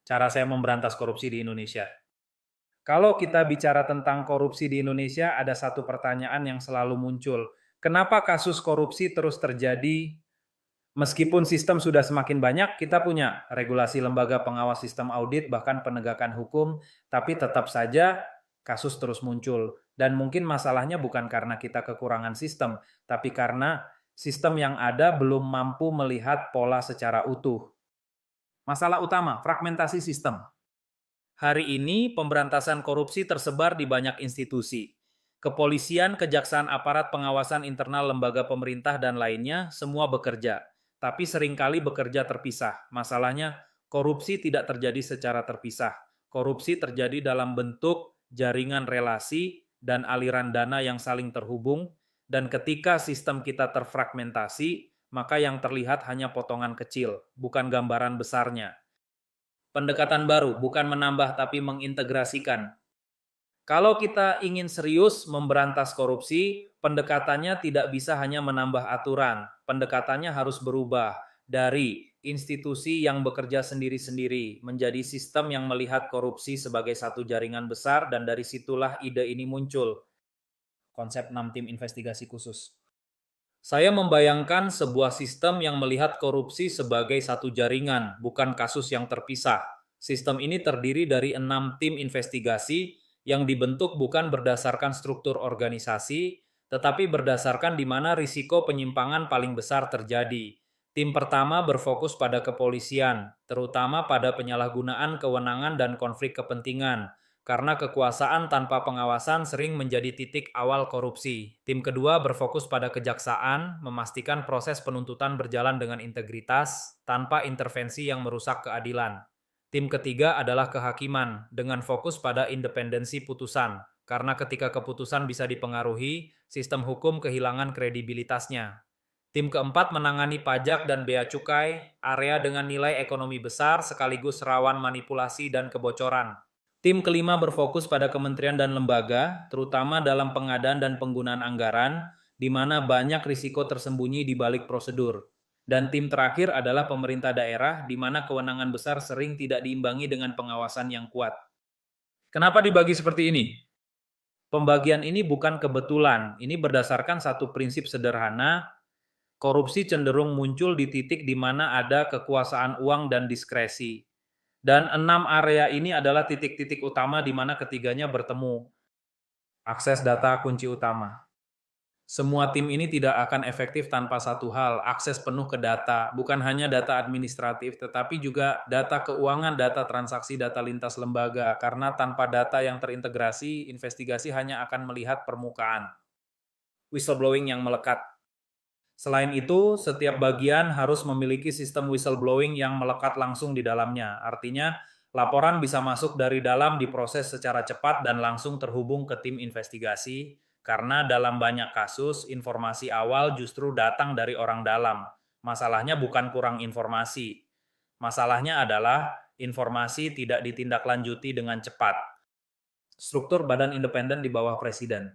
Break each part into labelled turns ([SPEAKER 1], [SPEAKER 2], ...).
[SPEAKER 1] cara saya memberantas korupsi di Indonesia. Kalau kita bicara tentang korupsi di Indonesia, ada satu pertanyaan yang selalu muncul. Kenapa kasus korupsi terus terjadi meskipun sistem sudah semakin banyak, kita punya regulasi lembaga pengawas sistem audit, bahkan penegakan hukum, tapi tetap saja kasus terus muncul. Dan mungkin masalahnya bukan karena kita kekurangan sistem, tapi karena sistem yang ada belum mampu melihat pola secara utuh. Masalah utama, fragmentasi sistem. Hari ini pemberantasan korupsi tersebar di banyak institusi. Kepolisian, kejaksaan, aparat pengawasan internal lembaga pemerintah dan lainnya semua bekerja. Tapi seringkali bekerja terpisah. Masalahnya, korupsi tidak terjadi secara terpisah. Korupsi terjadi dalam bentuk jaringan relasi dan aliran dana yang saling terhubung, dan ketika sistem kita terfragmentasi, maka yang terlihat hanya potongan kecil, bukan gambaran besarnya. Pendekatan baru, bukan menambah tapi mengintegrasikan. Kalau kita ingin serius memberantas korupsi, pendekatannya tidak bisa hanya menambah aturan. Pendekatannya harus berubah dari institusi yang bekerja sendiri-sendiri menjadi sistem yang melihat korupsi sebagai satu jaringan besar, dan dari situlah ide ini muncul. Konsep 6 tim investigasi khusus. Saya membayangkan sebuah sistem yang melihat korupsi sebagai satu jaringan, bukan kasus yang terpisah. Sistem ini terdiri dari 6 tim investigasi yang dibentuk bukan berdasarkan struktur organisasi, tetapi berdasarkan di mana risiko penyimpangan paling besar terjadi. Tim pertama berfokus pada kepolisian, terutama pada penyalahgunaan kewenangan dan konflik kepentingan, karena kekuasaan tanpa pengawasan sering menjadi titik awal korupsi. Tim kedua berfokus pada kejaksaan, memastikan proses penuntutan berjalan dengan integritas, tanpa intervensi yang merusak keadilan. Tim ketiga adalah kehakiman, dengan fokus pada independensi putusan, karena ketika keputusan bisa dipengaruhi, sistem hukum kehilangan kredibilitasnya. Tim keempat menangani pajak dan bea cukai, area dengan nilai ekonomi besar sekaligus rawan manipulasi dan kebocoran. Tim kelima berfokus pada kementerian dan lembaga, terutama dalam pengadaan dan penggunaan anggaran, di mana banyak risiko tersembunyi di balik prosedur. Dan tim terakhir adalah pemerintah daerah, di mana kewenangan besar sering tidak diimbangi dengan pengawasan yang kuat. Kenapa dibagi seperti ini? Pembagian ini bukan kebetulan, ini berdasarkan satu prinsip sederhana. Korupsi cenderung muncul di titik di mana ada kekuasaan uang dan diskresi. Dan 6 area ini adalah titik-titik utama di mana ketiganya bertemu. Akses data kunci utama. Semua tim ini tidak akan efektif tanpa satu hal, akses penuh ke data. Bukan hanya data administratif, tetapi juga data keuangan, data transaksi, data lintas lembaga. Karena tanpa data yang terintegrasi, investigasi hanya akan melihat permukaan. Whistleblowing yang melekat. Selain itu, setiap bagian harus memiliki sistem whistleblowing yang melekat langsung di dalamnya. Artinya, laporan bisa masuk dari dalam, diproses secara cepat dan langsung terhubung ke tim investigasi, karena dalam banyak kasus, informasi awal justru datang dari orang dalam. Masalahnya bukan kurang informasi. Masalahnya adalah informasi tidak ditindaklanjuti dengan cepat. Struktur badan independen di bawah presiden.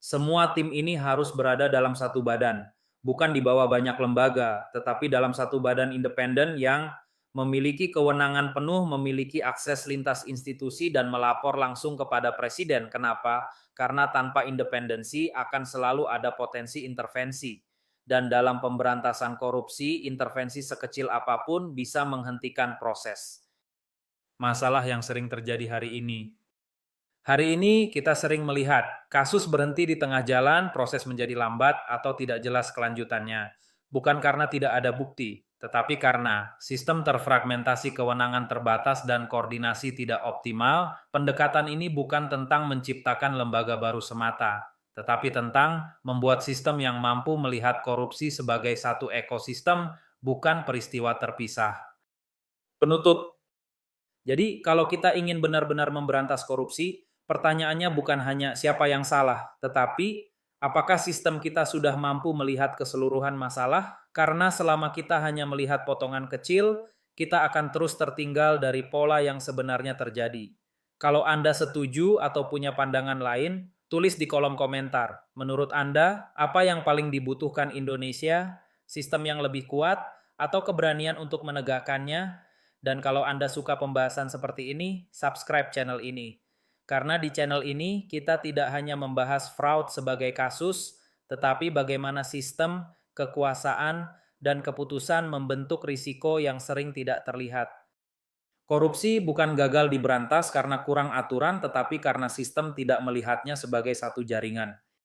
[SPEAKER 1] Semua tim ini harus berada dalam satu badan, bukan di bawah banyak lembaga, tetapi dalam satu badan independen yang memiliki kewenangan penuh, memiliki akses lintas institusi, dan melapor langsung kepada presiden. Kenapa? Karena tanpa independensi akan selalu ada potensi intervensi. Dan dalam pemberantasan korupsi, intervensi sekecil apapun bisa menghentikan proses. Masalah yang sering terjadi hari ini. Hari ini kita sering melihat kasus berhenti di tengah jalan, proses menjadi lambat atau tidak jelas kelanjutannya. Bukan karena tidak ada bukti, tetapi karena sistem terfragmentasi, kewenangan terbatas, dan koordinasi tidak optimal. Pendekatan ini bukan tentang menciptakan lembaga baru semata, tetapi tentang membuat sistem yang mampu melihat korupsi sebagai satu ekosistem, bukan peristiwa terpisah. Penutup. Jadi kalau kita ingin benar-benar memberantas korupsi, pertanyaannya bukan hanya siapa yang salah, tetapi apakah sistem kita sudah mampu melihat keseluruhan masalah? Karena selama kita hanya melihat potongan kecil, kita akan terus tertinggal dari pola yang sebenarnya terjadi. Kalau Anda setuju atau punya pandangan lain, tulis di kolom komentar. Menurut Anda, apa yang paling dibutuhkan Indonesia? Sistem yang lebih kuat atau keberanian untuk menegakkannya? Dan kalau Anda suka pembahasan seperti ini, subscribe channel ini. Karena di channel ini kita tidak hanya membahas fraud sebagai kasus, tetapi bagaimana sistem, kekuasaan, dan keputusan membentuk risiko yang sering tidak terlihat. Korupsi bukan gagal diberantas karena kurang aturan, tetapi karena sistem tidak melihatnya sebagai satu jaringan.